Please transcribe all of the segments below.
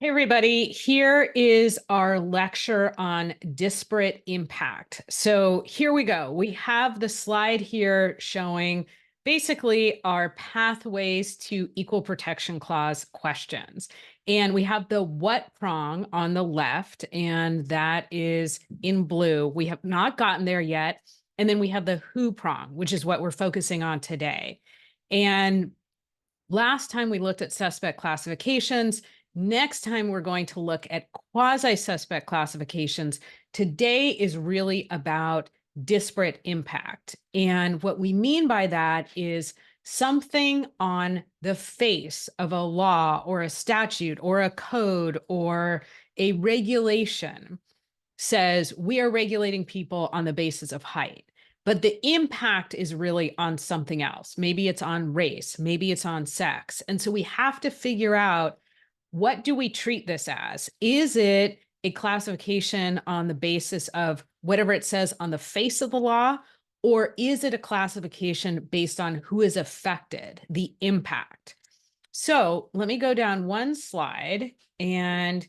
Hey, everybody, here is our lecture on disparate impact. So here we go. We have the slide here showing basically our pathways to equal protection clause questions. And we have the what prong on the left, and that is in blue. We have not gotten there yet. And then we have the who prong, which is what we're focusing on today. And last time we looked at suspect classifications. Next time, we're going to look at quasi-suspect classifications. Today is really about disparate impact. And what we mean by that is something on the face of a law or a statute or a code or a regulation says we are regulating people on the basis of height. But the impact is really on something else. Maybe it's on race, maybe it's on sex. And so we have to figure out, what do we treat this as? Is it a classification on the basis of whatever it says on the face of the law? Or is it a classification based on who is affected, the impact? So let me go down one slide, and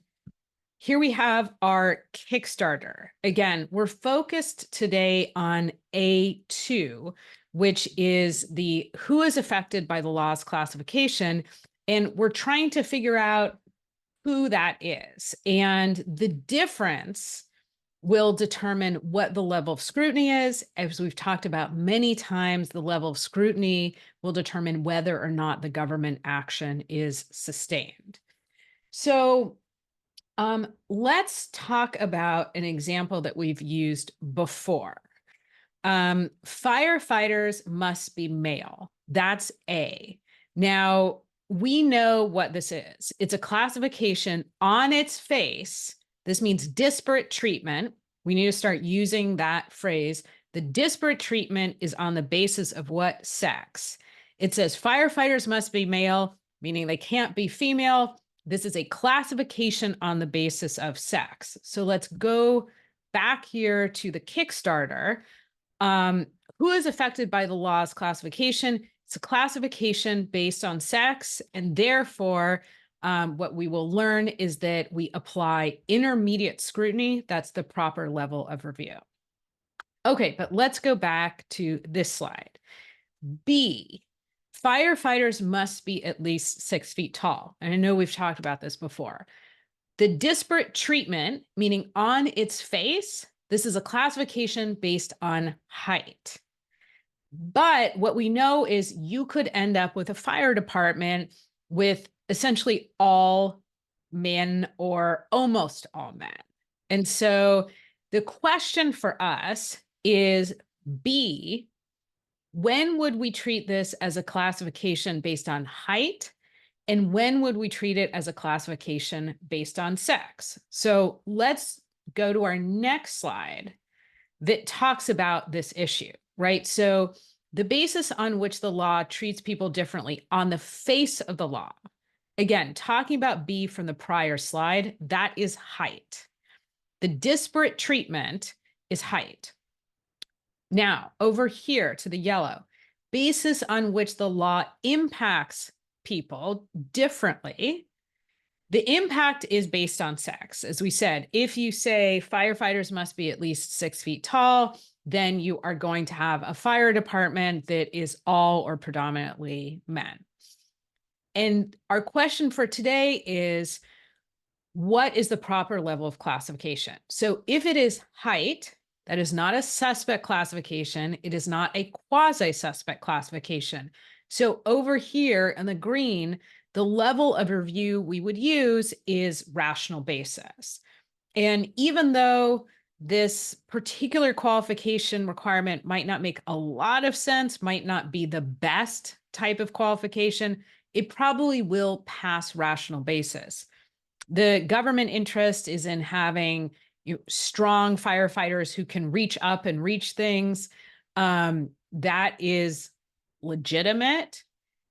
here we have our Kickstarter. Again, we're focused today on A2, which is the who is affected by the law's classification. And we're trying to figure out who that is. And the difference will determine what the level of scrutiny is. As we've talked about many times, the level of scrutiny will determine whether or not the government action is sustained. So let's talk about an example that we've used before. Firefighters must be male. That's A. Now, we know what this is. It's a classification on its face. This means disparate treatment. We need to start using that phrase. The disparate treatment is on the basis of what sex. It says firefighters must be male, meaning they can't be female. This is a classification on the basis of sex. So let's go back here to the Kickstarter. Who is affected by the law's classification? It's a classification based on sex, and therefore, what we will learn is that we apply intermediate scrutiny. That's the proper level of review. Okay, but let's go back to this slide. B, firefighters must be at least 6 feet tall. And I know we've talked about this before. The disparate treatment, meaning on its face, this is a classification based on height. But what we know is you could end up with a fire department with essentially all men or almost all men. And so the question for us is B, when would we treat this as a classification based on height? And when would we treat it as a classification based on sex? So let's go to our next slide that talks about this issue, right? So the basis on which the law treats people differently on the face of the law, again, talking about B from the prior slide, that is height. The disparate treatment is height. Now, over here to the yellow, basis on which the law impacts people differently. The impact is based on sex. As we said, if you say firefighters must be at least 6 feet tall, then you are going to have a fire department that is all or predominantly men. And our question for today is, what is the proper level of classification? So if it is height, that is not a suspect classification. It is not a quasi-suspect classification. So over here in the green, the level of review we would use is rational basis. And even though this particular qualification requirement might not make a lot of sense, might not be the best type of qualification, it probably will pass rational basis. The government interest is in having strong firefighters who can reach up and reach things. That is legitimate.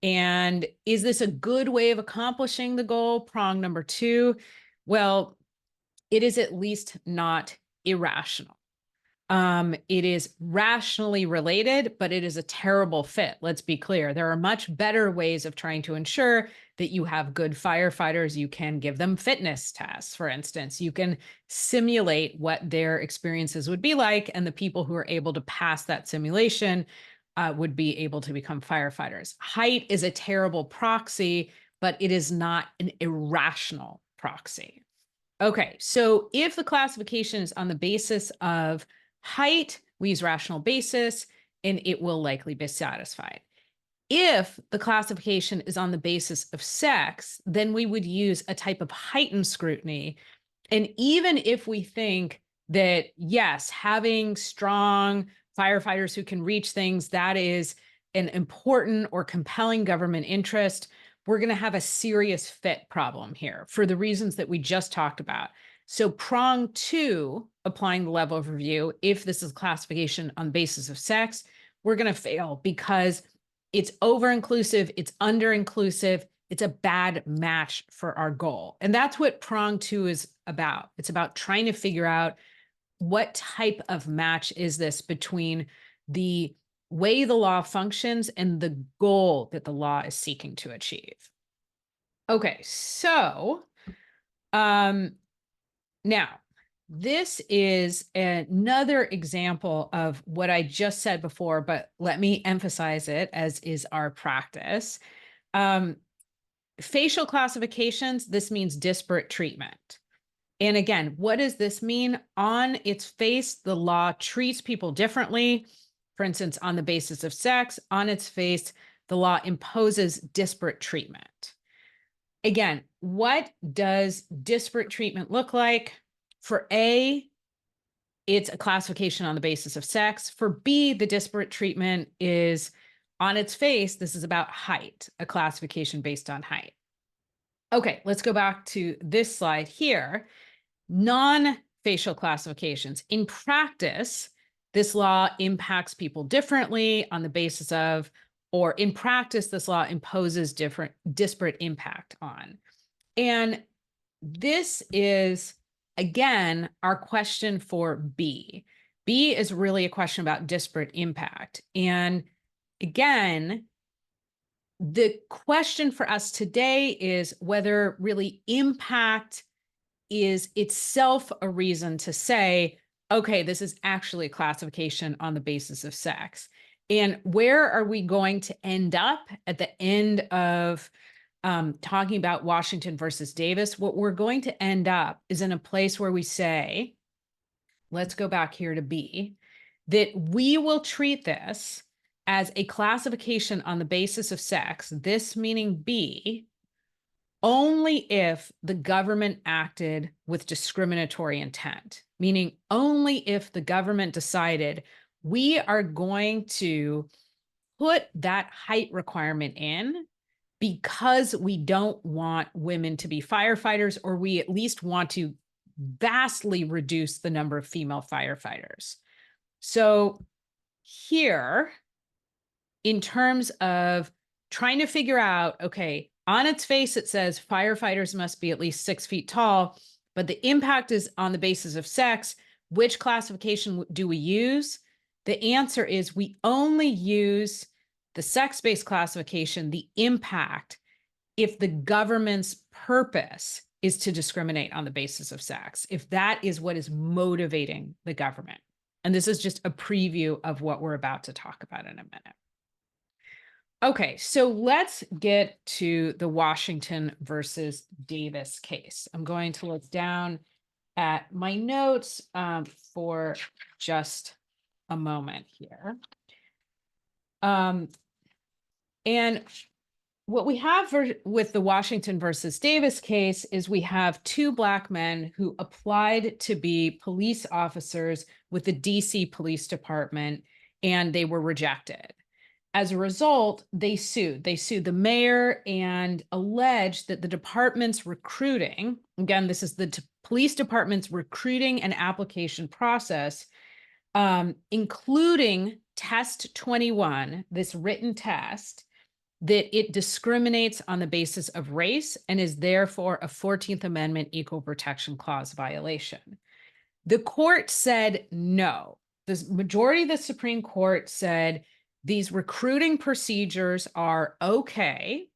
And is this a good way of accomplishing the goal? Prong number 2. Well, it is at least not irrational. It is rationally related, but it is a terrible fit. Let's be clear. There are much better ways of trying to ensure that you have good firefighters. You can give them fitness tests, for instance. You can simulate what their experiences would be like, and the people who are able to pass that simulation would be able to become firefighters. Height is a terrible proxy, but it is not an irrational proxy. Okay, so if the classification is on the basis of height, we use rational basis, and it will likely be satisfied. If the classification is on the basis of sex, then we would use a type of heightened scrutiny. And even if we think that, yes, having strong firefighters who can reach things, that is an important or compelling government interest, we're going to have a serious fit problem here for the reasons that we just talked about. So prong 2, applying the level of review, if this is classification on the basis of sex, we're going to fail because it's over-inclusive, it's under-inclusive, it's a bad match for our goal. And that's what prong 2 is about. It's about trying to figure out what type of match is this between the way the law functions and the goal that the law is seeking to achieve. Okay, so now this is another example of what I just said before, but let me emphasize it, as is our practice. Facial classifications, this means disparate treatment. And again, what does this mean? On its face, the law treats people differently. For instance, on the basis of sex, on its face, the law imposes disparate treatment. Again, what does disparate treatment look like? For A, it's a classification on the basis of sex. For B, the disparate treatment is on its face, this is about height, a classification based on height. Okay, let's go back to this slide here. Non-facial classifications. In practice, this law impacts people differently on the basis of, or in practice, this law imposes disparate impact on. And this is, again, our question for B. B is really a question about disparate impact. And again, the question for us today is whether really impact is itself a reason to say, okay, this is actually a classification on the basis of sex. And where are we going to end up at the end of talking about Washington versus Davis? What we're going to end up is in a place where we say, let's go back here to B, that we will treat this as a classification on the basis of sex, this meaning B, only if the government acted with discriminatory intent, meaning only if the government decided we are going to put that height requirement in because we don't want women to be firefighters, or we at least want to vastly reduce the number of female firefighters. So here, in terms of trying to figure out, okay, on its face, it says firefighters must be at least 6 feet tall, but the impact is on the basis of sex. Which classification do we use? The answer is we only use the sex-based classification, the impact, if the government's purpose is to discriminate on the basis of sex, if that is what is motivating the government. And this is just a preview of what we're about to talk about in a minute. Okay, so let's get to the Washington versus Davis case. I'm going to look down at my notes for just a moment here. And what we have with the Washington versus Davis case is we have 2 Black men who applied to be police officers with the DC Police Department, and they were rejected. As a result, they sued. They sued the mayor and alleged that the department's recruiting, again, this is the police department's recruiting and application process, including test 21, this written test, that it discriminates on the basis of race and is therefore a 14th Amendment Equal Protection Clause violation. The court said no. the majority of the Supreme Court said these recruiting procedures are okay,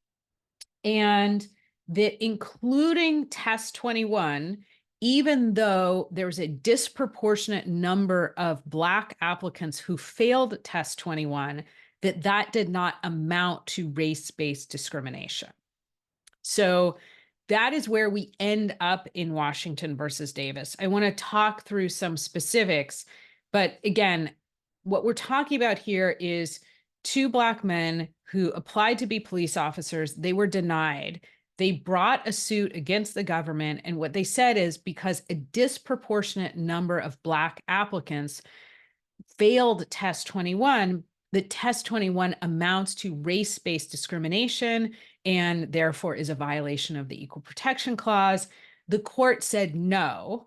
and that including test 21, even though there's a disproportionate number of Black applicants who failed test 21, that did not amount to race-based discrimination. So that is where we end up in Washington versus Davis. I want to talk through some specifics, but again, what we're talking about here is two Black men who applied to be police officers. They were denied. They brought a suit against the government. And what they said is because a disproportionate number of Black applicants failed test 21, the test 21 amounts to race-based discrimination and therefore is a violation of the Equal Protection Clause. The court said no,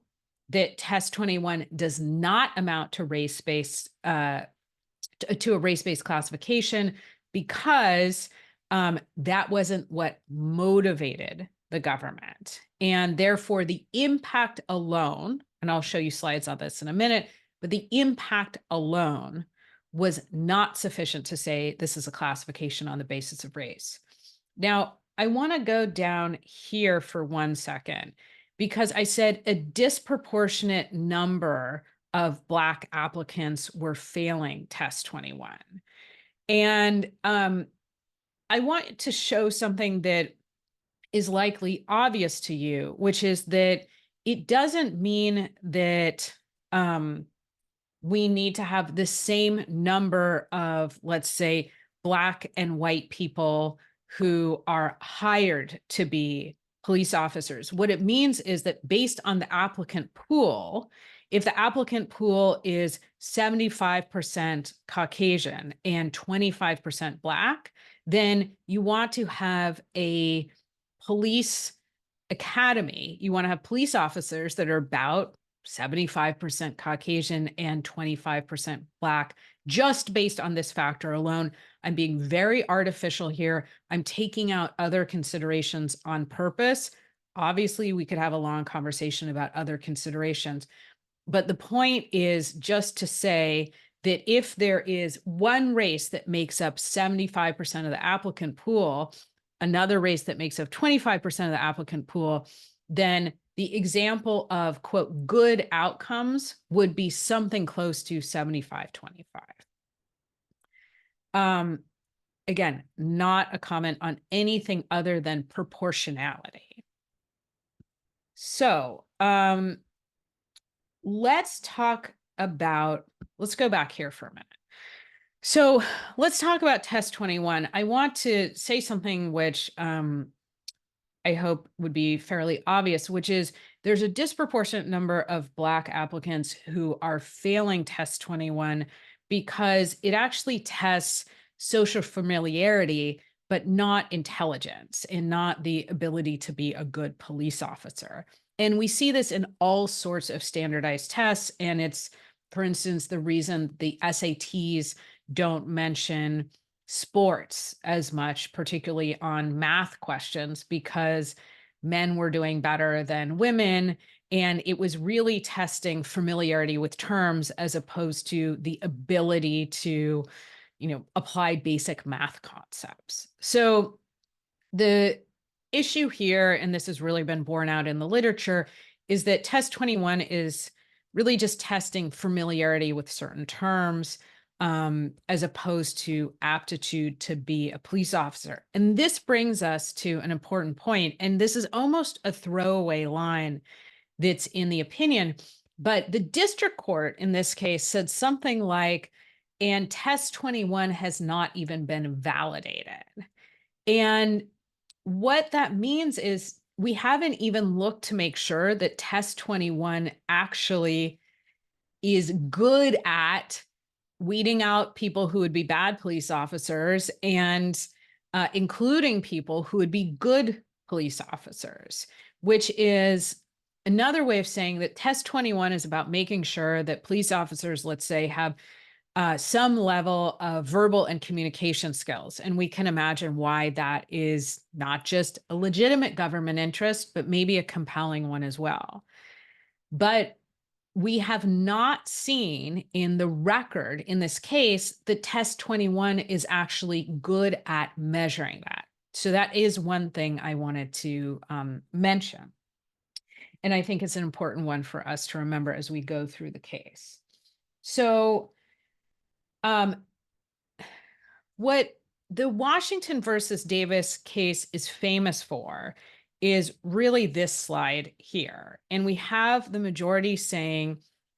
that test 21 does not amount to race-based to a race-based classification because that wasn't what motivated the government. And therefore the impact alone, and I'll show you slides on this in a minute, but the impact alone was not sufficient to say this is a classification on the basis of race. Now, I want to go down here for 1 second, because I said a disproportionate number of Black applicants were failing test 21. And I want to show something that is likely obvious to you, which is that it doesn't mean that we need to have the same number of, let's say, Black and white people who are hired to be police officers. What it means is that based on the applicant pool, if the applicant pool is 75% Caucasian and 25% Black, then you want to have a police academy. You want to have police officers that are about 75% Caucasian and 25% Black, just based on this factor alone. I'm being very artificial here. I'm taking out other considerations on purpose. Obviously, we could have a long conversation about other considerations, but the point is just to say that if there is one race that makes up 75% of the applicant pool, another race that makes up 25% of the applicant pool, then the example of, quote, good outcomes would be something close to 75-25. Again, not a comment on anything other than proportionality. So let's go back here for a minute. So let's talk about test 21. I want to say something which I hope would be fairly obvious, which is there's a disproportionate number of Black applicants who are failing test 21 because it actually tests social familiarity, but not intelligence and not the ability to be a good police officer. And we see this in all sorts of standardized tests. And it's, for instance, the reason the SATs don't mention sports as much, particularly on math questions, because men were doing better than women. And it was really testing familiarity with terms as opposed to the ability to, apply basic math concepts. So the issue here, and this has really been borne out in the literature, is that test 21 is really just testing familiarity with certain terms, as opposed to aptitude to be a police officer. And this brings us to an important point, and this is almost a throwaway line that's in the opinion, but the district court in this case said something like, and test 21 has not even been validated. And what that means is we haven't even looked to make sure that test 21 actually is good at weeding out people who would be bad police officers and including people who would be good police officers, which is another way of saying that test 21 is about making sure that police officers, let's say, have some level of verbal and communication skills. And we can imagine why that is not just a legitimate government interest, but maybe a compelling one as well. But we have not seen in the record in this case that test 21 is actually good at measuring that. So that is one thing I wanted to mention. And I think it's an important one for us to remember as we go through the case. So what the Washington versus Davis case is famous for is really this slide here. And we have the majority saying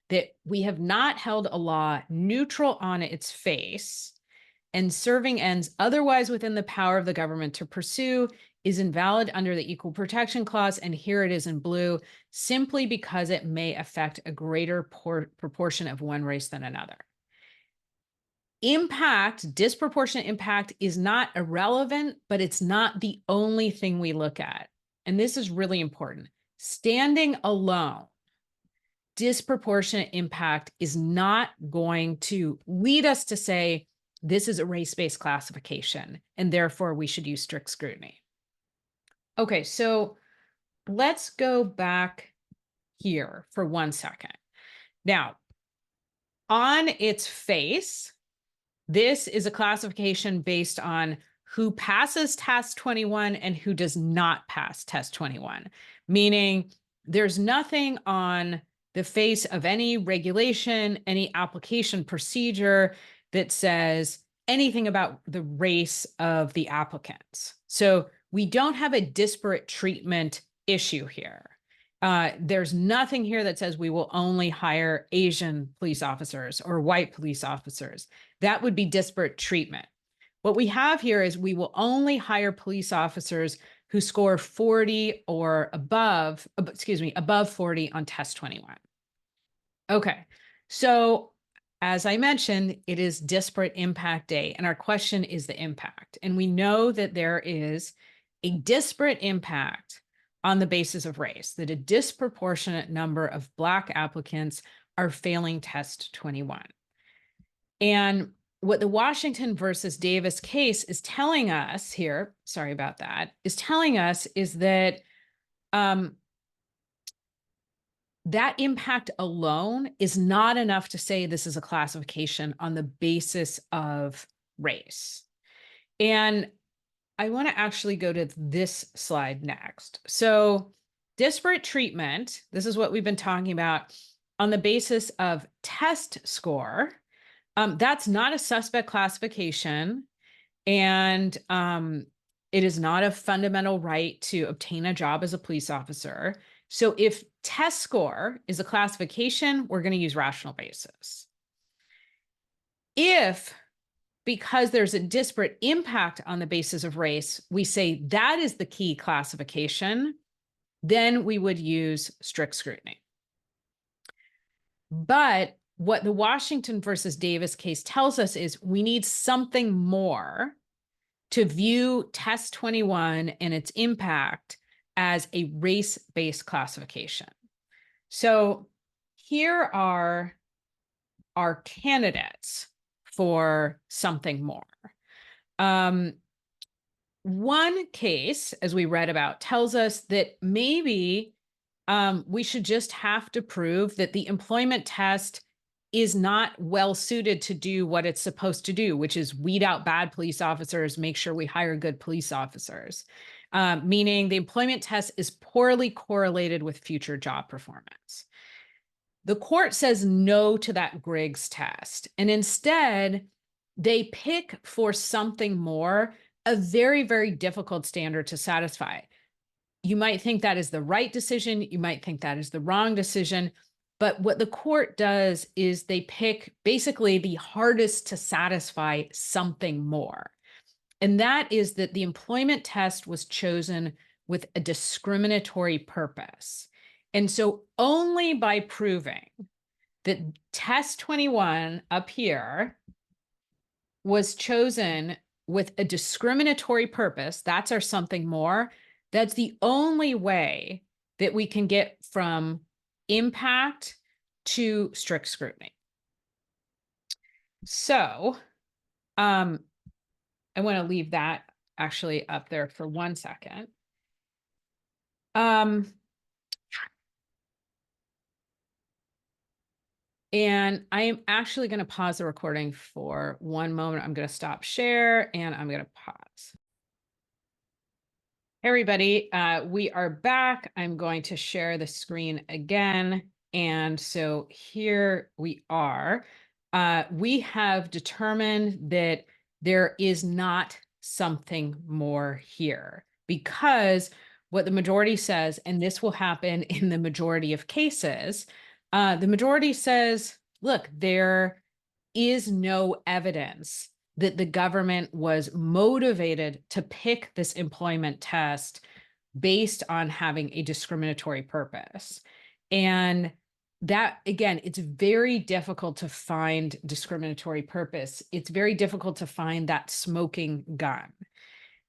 that we have not held a law neutral on its face and serving ends otherwise within the power of the government to pursue is invalid under the Equal Protection Clause. And here it is in blue, simply because it may affect a greater proportion of one race than another. Impact, disproportionate impact is not irrelevant, but it's not the only thing we look at. And this is really important. Standing alone, disproportionate impact is not going to lead us to say this is a race-based classification, and therefore we should use strict scrutiny. Okay, so let's go back here for 1 second. Now, on its face, this is a classification based on who passes test 21 and who does not pass test 21, meaning there's nothing on the face of any regulation, any application procedure that says anything about the race of the applicants. So we don't have a disparate treatment issue here. There's nothing here that says we will only hire Asian police officers or white police officers. That would be disparate treatment. What we have here is we will only hire police officers who score 40 or above 40 on test 21. Okay, so as I mentioned, it is disparate impact day, and our question is the impact. And we know that there is a disparate impact on the basis of race, that a disproportionate number of Black applicants are failing test 21. And what the Washington versus Davis case is telling us here, sorry about that, is telling us is that that impact alone is not enough to say this is a classification on the basis of race. And I want to actually go to this slide next. So disparate treatment, this is what we've been talking about on the basis of test score. That's not a suspect classification, and it is not a fundamental right to obtain a job as a police officer. So if test score is a classification, we're going to use rational basis. If, because there's a disparate impact on the basis of race, we say that is the key classification, then we would use strict scrutiny. But what the Washington versus Davis case tells us is we need something more to view test 21 and its impact as a race-based classification. So here are our candidates for something more. One case, as we read about, tells us that maybe we should just have to prove that the employment test is not well suited to do what it's supposed to do, which is weed out bad police officers, make sure we hire good police officers, meaning the employment test is poorly correlated with future job performance. The court says no to that Griggs test, and instead they pick for something more, a very, very difficult standard to satisfy. You might think that is the right decision. You might think that is the wrong decision. But what the court does is they pick basically the hardest to satisfy something more. And that is that the employment test was chosen with a discriminatory purpose. And so only by proving that test 21 up here was chosen with a discriminatory purpose, that's our something more, that's the only way that we can get from impact to strict scrutiny. So I want to leave that actually up there for 1 second. And I am actually going to pause the recording for one moment. I'm going to stop share and I'm going to pause. Hey everybody, we are back. I'm going to share the screen again. And so here we are. We have determined that there is not something more here because what the majority says, and this will happen in the majority of cases, the majority says, look, there is no evidence that the government was motivated to pick this employment test based on having a discriminatory purpose. And that, again, it's very difficult to find discriminatory purpose. It's very difficult to find that smoking gun.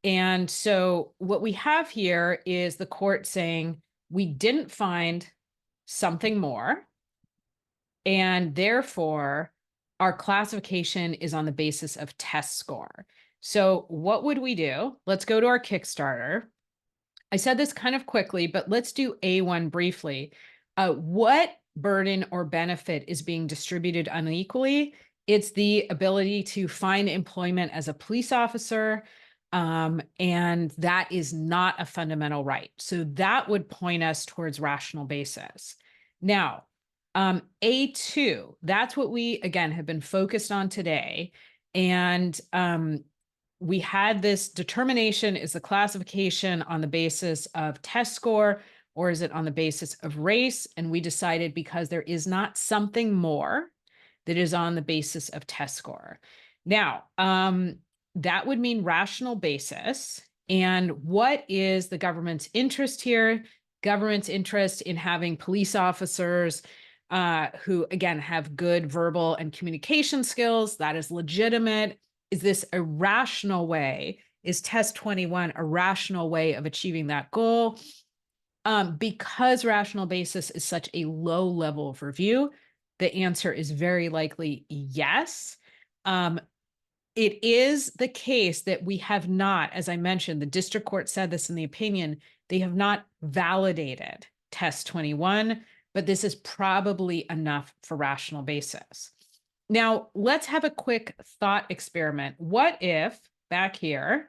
And so what we have here is the court saying we didn't find something more, and therefore our classification is on the basis of test score. So what would we do? Let's go to our Kickstarter. I said this kind of quickly, but let's do A1 briefly. What burden or benefit is being distributed unequally? It's the ability to find employment as a police officer, and that is not a fundamental right. So that would point us towards rational basis. Now, A2, that's what we, again, have been focused on today. And we had this determination, is the classification on the basis of test score or is it on the basis of race? And we decided because there is not something more that is on the basis of test score. Now, that would mean rational basis. And what is the government's interest here? Government's interest in having police officers who, again, have good verbal and communication skills. That is legitimate. Is this a rational way? Is test 21 a rational way of achieving that goal? Because rational basis is such a low level of review, the answer is very likely yes. It is the case that we have not, as I mentioned, the district court said this in the opinion, they have not validated test 21, but this is probably enough for rational basis. Now, let's have a quick thought experiment. What if, back here,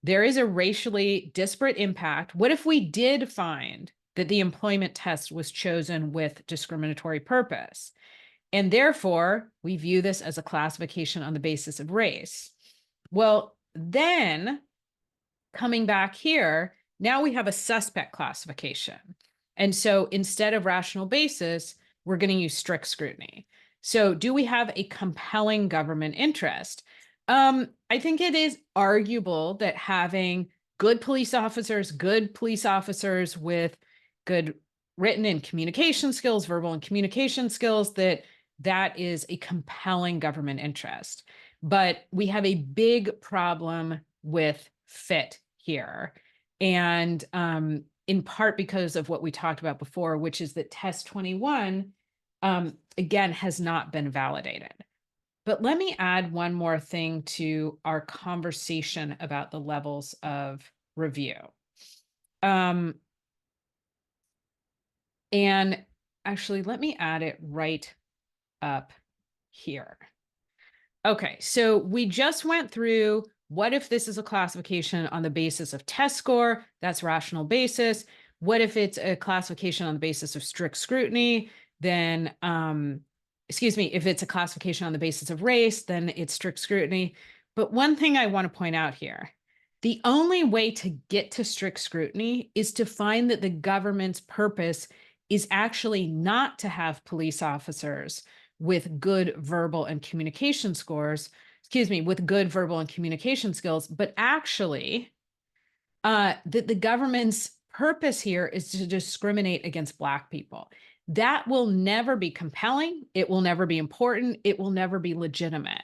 there is a racially disparate impact? What if we did find that the employment test was chosen with discriminatory purpose? And therefore, we view this as a classification on the basis of race. Well, then coming back here, now we have a suspect classification. And so instead of rational basis, we're going to use strict scrutiny. So do we have a compelling government interest? I think it is arguable that having good police officers with good written and communication skills, verbal and communication skills, that is a compelling government interest. But we have a big problem with fit here. And in part because of what we talked about before, which is that test 21, again, has not been validated. But let me add one more thing to our conversation about the levels of review. And actually, let me add it right up here. Okay, so we just went through what if this is a classification on the basis of test score? That's rational basis. What if it's a classification on the basis of strict scrutiny? Then, if it's a classification on the basis of race, then it's strict scrutiny. But one thing I want to point out here, the only way to get to strict scrutiny is to find that the government's purpose is actually not to have police officers with good verbal and communication scores, with good verbal and communication skills, but actually that the government's purpose here is to discriminate against Black people. That will never be compelling. It will never be important. It will never be legitimate.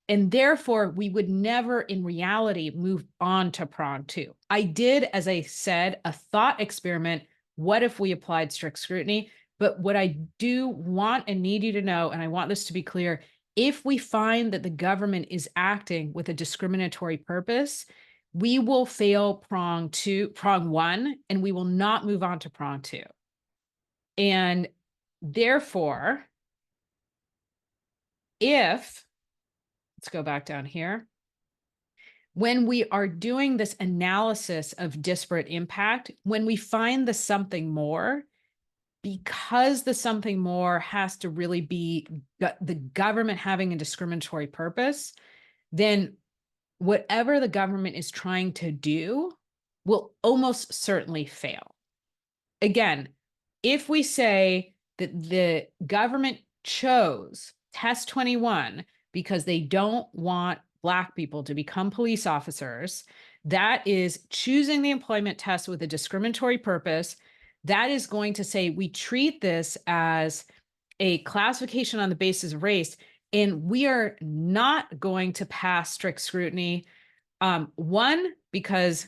And therefore, we would never in reality move on to prong 2. I did, as I said, a thought experiment. What if we applied strict scrutiny? But what I do want and need you to know, and I want this to be clear, if we find that the government is acting with a discriminatory purpose, we will fail prong 1, and we will not move on to prong 2. And therefore, if, let's go back down here, when we are doing this analysis of disparate impact, when we find the something more, because the something more has to really be the government having a discriminatory purpose, then whatever the government is trying to do will almost certainly fail. Again, if we say that the government chose test 21 because they don't want Black people to become police officers, that is choosing the employment test with a discriminatory purpose. That is going to say we treat this as a classification on the basis of race, and we are not going to pass strict scrutiny. One, because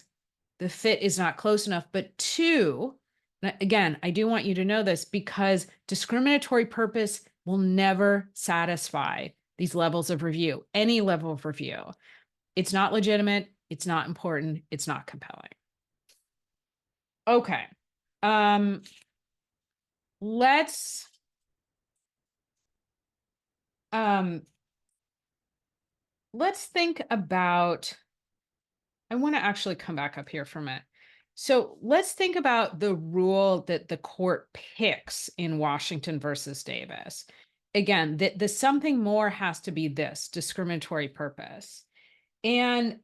the fit is not close enough, but two, again, I do want you to know this, because discriminatory purpose will never satisfy these levels of review, any level of review. It's not legitimate, it's not important, it's not compelling. Okay. Let's think about, I want to actually come back up here for a minute. So let's think about the rule that the court picks in Washington versus Davis. Again, the something more has to be this discriminatory purpose. And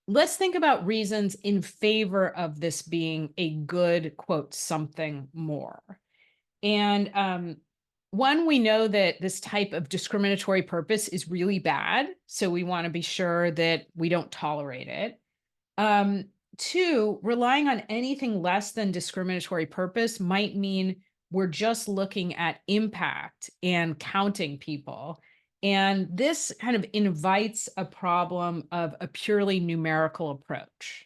let's think about reasons in favor of this being a good, quote, something more. And one, we know that this type of discriminatory purpose is really bad, so we want to be sure that we don't tolerate it. Two, relying on anything less than discriminatory purpose might mean we're just looking at impact and counting people. And this kind of invites a problem of a purely numerical approach.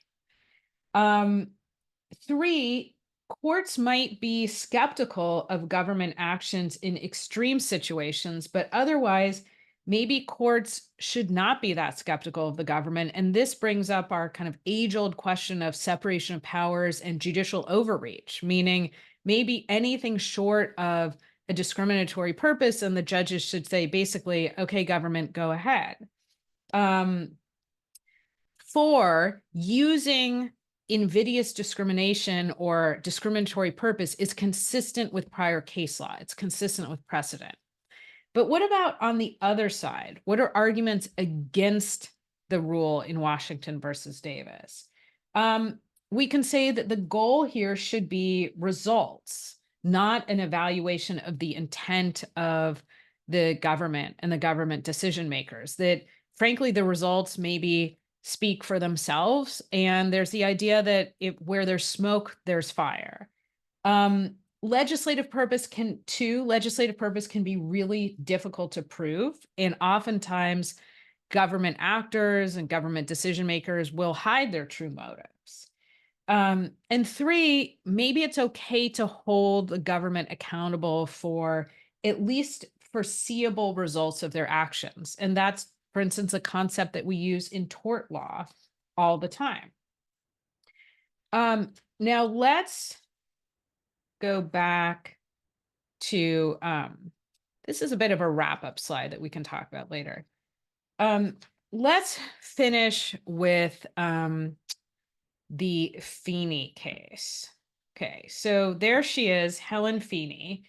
Three, courts might be skeptical of government actions in extreme situations, but otherwise, maybe courts should not be that skeptical of the government. And this brings up our kind of age-old question of separation of powers and judicial overreach, meaning maybe anything short of a discriminatory purpose, and the judges should say, basically, okay, government, go ahead. Four, using invidious discrimination or discriminatory purpose is consistent with prior case law. It's consistent with precedent. But what about on the other side? What are arguments against the rule in Washington versus Davis? We can say that the goal here should be results, not an evaluation of the intent of the government and the government decision makers. That frankly, the results maybe speak for themselves. And there's the idea that where there's smoke, there's fire. Legislative purpose can be really difficult to prove. And oftentimes government actors and government decision makers will hide their true motives. And three, maybe it's okay to hold the government accountable for at least foreseeable results of their actions. And that's, for instance, a concept that we use in tort law all the time. Now let's go back to, this is a bit of a wrap-up slide that we can talk about later. Let's finish with the Feeney case. Okay, so there she is, Helen Feeney,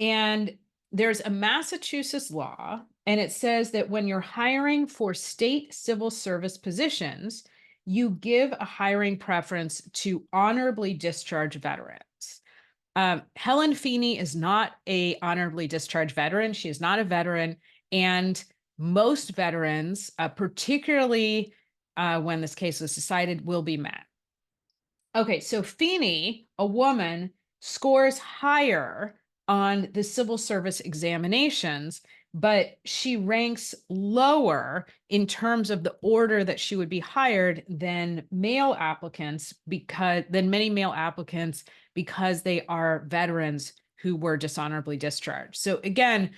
and there's a Massachusetts law, and it says that when you're hiring for state civil service positions, you give a hiring preference to honorably discharged veterans. Helen Feeney is not a honorably discharged veteran. She is not a veteran, and most veterans, particularly when this case was decided, will be met. Okay, so Feeney, a woman, scores higher on the civil service examinations, but she ranks lower in terms of the order that she would be hired than male applicants, because they are veterans who were dishonorably discharged. So again,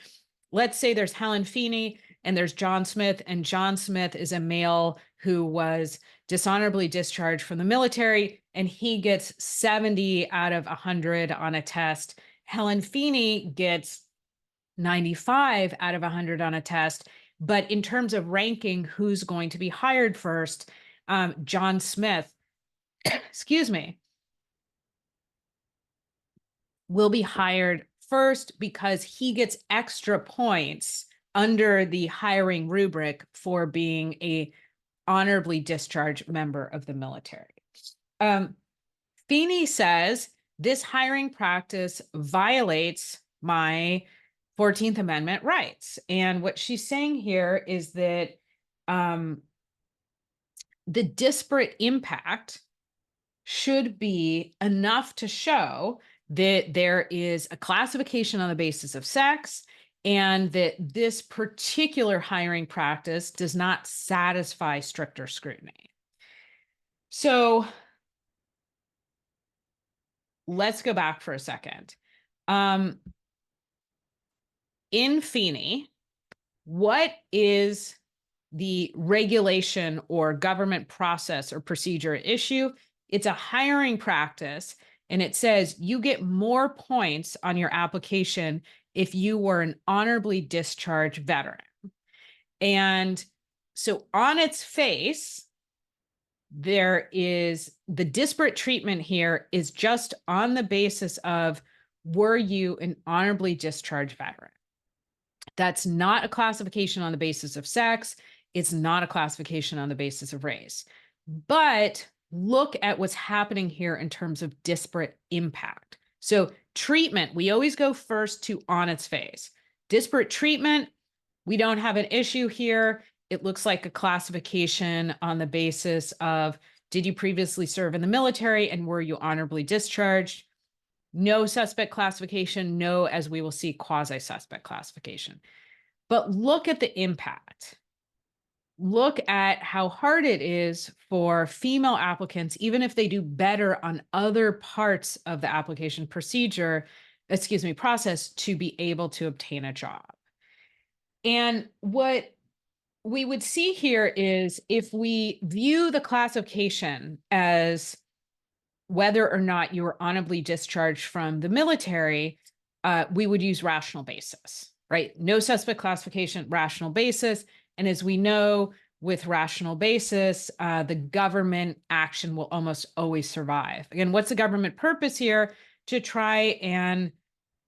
let's say there's Helen Feeney and there's John Smith, and John Smith is a male who was dishonorably discharged from the military, and he gets 70 out of 100 on a test. Helen Feeney gets 95 out of 100 on a test. But in terms of ranking who's going to be hired first, John Smith, excuse me, will be hired first because he gets extra points under the hiring rubric for being a honorably discharged member of the military. Feeney says this hiring practice violates my 14th Amendment rights. And what she's saying here is that the disparate impact should be enough to show that there is a classification on the basis of sex and that this particular hiring practice does not satisfy stricter scrutiny. So let's go back for a second. In Feeney, what is the regulation or government process or procedure at issue? It's a hiring practice, and it says you get more points on your application if you were an honorably discharged veteran. And so on its face, there is the disparate treatment here is just on the basis of, were you an honorably discharged veteran? That's not a classification on the basis of sex. It's not a classification on the basis of race. But look at what's happening here in terms of disparate impact. So treatment, we always go first to on its face. Disparate treatment, we don't have an issue here. It looks like a classification on the basis of, did you previously serve in the military and were you honorably discharged? No suspect classification, no, as we will see, quasi-suspect classification. But look at the impact. Look at how hard it is for female applicants, even if they do better on other parts of the application procedure, process, to be able to obtain a job. And what we would see here is, if we view the classification as whether or not you were honorably discharged from the military, we would use rational basis, right? No suspect classification, rational basis. And as we know, with rational basis, the government action will almost always survive. Again, what's the government purpose here? To try and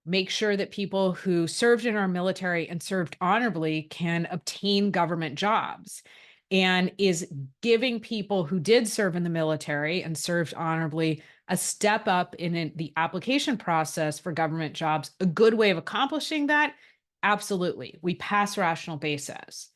make sure that people who served in our military and served honorably can obtain government jobs, and is giving people who did serve in the military and served honorably a step up in the application process for government jobs. A good way of accomplishing that? Absolutely. We pass rational basis.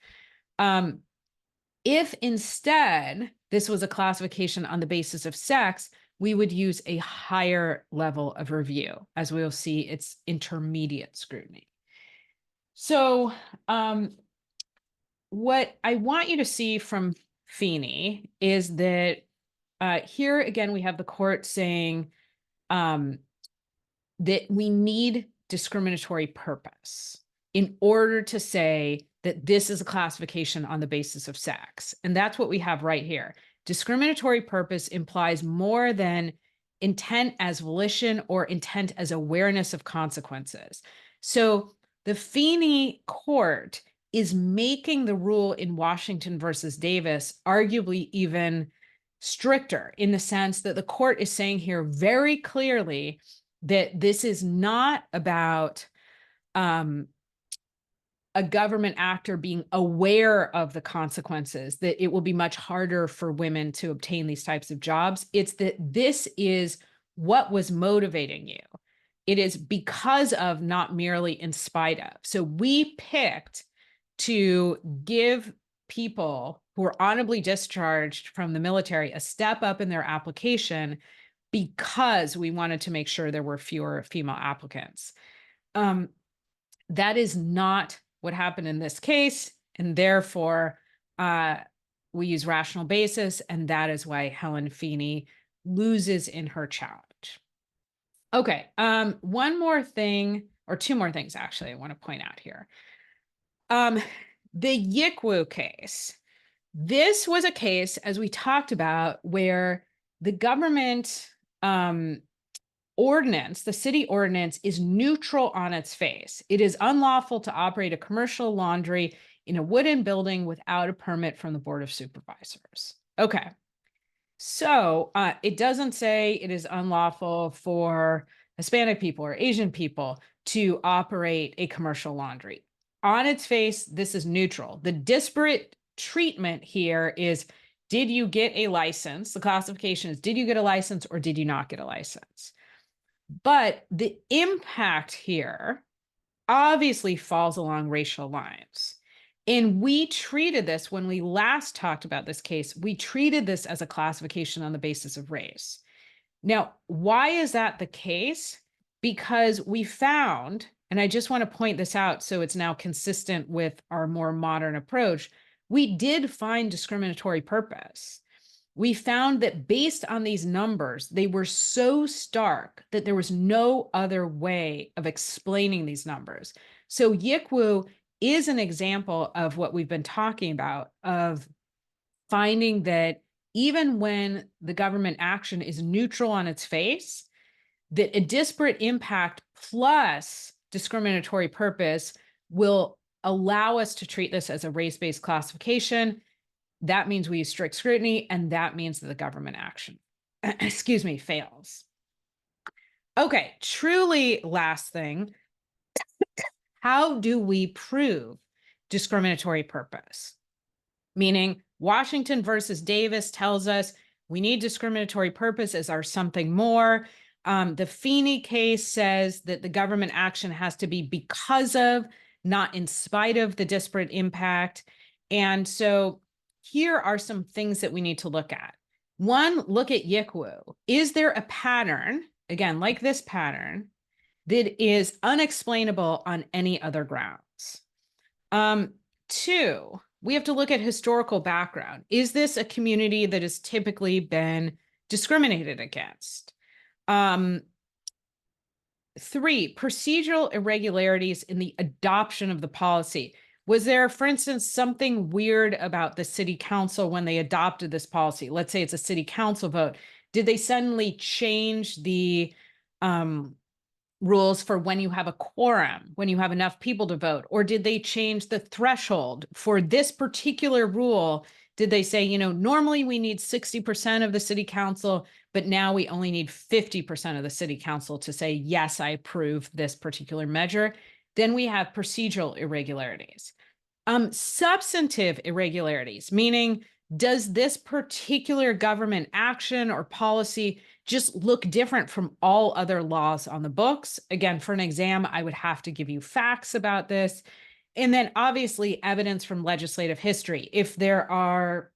If instead this was a classification on the basis of sex, we would use a higher level of review. As we will see, it's intermediate scrutiny. So what I want you to see from Feeney is that here again, we have the court saying that we need discriminatory purpose in order to say that this is a classification on the basis of sex. And that's what we have right here. Discriminatory purpose implies more than intent as volition or intent as awareness of consequences. So the Feeney court is making the rule in Washington versus Davis arguably even stricter, in the sense that the court is saying here very clearly that this is not about a government actor being aware of the consequences, that it will be much harder for women to obtain these types of jobs. It's that this is what was motivating you. It is because of, not merely in spite of. So we picked to give people who are honorably discharged from the military a step up in their application because we wanted to make sure there were fewer female applicants. That is not what happened in this case, and therefore we use rational basis, and that is why Helen Feeney loses in her challenge. Okay, one more thing, or two more things actually I want to point out here. The Yikwu case. This was a case, as we talked about, where the government ordinance, the city ordinance, is neutral on its face. It is unlawful to operate a commercial laundry in a wooden building without a permit from the Board of Supervisors. Okay. So it doesn't say it is unlawful for Hispanic people or Asian people to operate a commercial laundry. On its face, this is neutral. The disparate treatment here is, did you get a license? The classification is, did you get a license or did you not get a license? But the impact here obviously falls along racial lines. And we treated this, when we last talked about this case, we treated this as a classification on the basis of race. Now, why is that the case? Because we found, and I just want to point this out so it's now consistent with our more modern approach, we did find discriminatory purpose. We found that based on these numbers, they were so stark that there was no other way of explaining these numbers. So Yikwu is an example of what we've been talking about, of finding that even when the government action is neutral on its face, that a disparate impact plus discriminatory purpose will allow us to treat this as a race-based classification. That means we use strict scrutiny, and that means that the government action, excuse me, fails. Okay, truly last thing, how do we prove discriminatory purpose? Meaning Washington versus Davis tells us we need discriminatory purpose as our something more. The Feeney case says that the government action has to be because of, not in spite of, the disparate impact. And so here are some things that we need to look at. One, look at Yikwu. Is there a pattern, again, like this pattern, that is unexplainable on any other grounds? Two, we have to look at historical background. Is this a community that has typically been discriminated against? Three, procedural irregularities in the adoption of the policy. Was there, for instance, something weird about the city council when they adopted this policy? Let's say it's a city council vote. Did they suddenly change the rules for when you have a quorum, when you have enough people to vote? Or did they change the threshold for this particular rule? Did they say, you know, normally we need 60% of the city council, but now we only need 50% of the city council to say, yes, I approve this particular measure? Then we have procedural irregularities. Substantive irregularities, meaning, does this particular government action or policy just look different from all other laws on the books? Again, for an exam, I would have to give you facts about this. And then obviously evidence from legislative history. If there are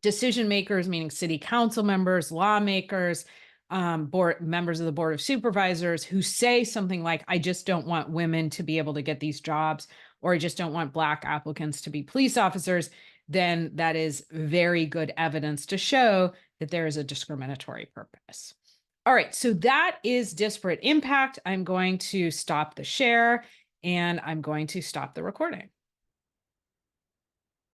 decision makers, meaning city council members, lawmakers, members of the Board of Supervisors, who say something like, I just don't want women to be able to get these jobs, or I just don't want Black applicants to be police officers, then that is very good evidence to show that there is a discriminatory purpose. All right, so that is disparate impact. I'm going to stop the share and I'm going to stop the recording.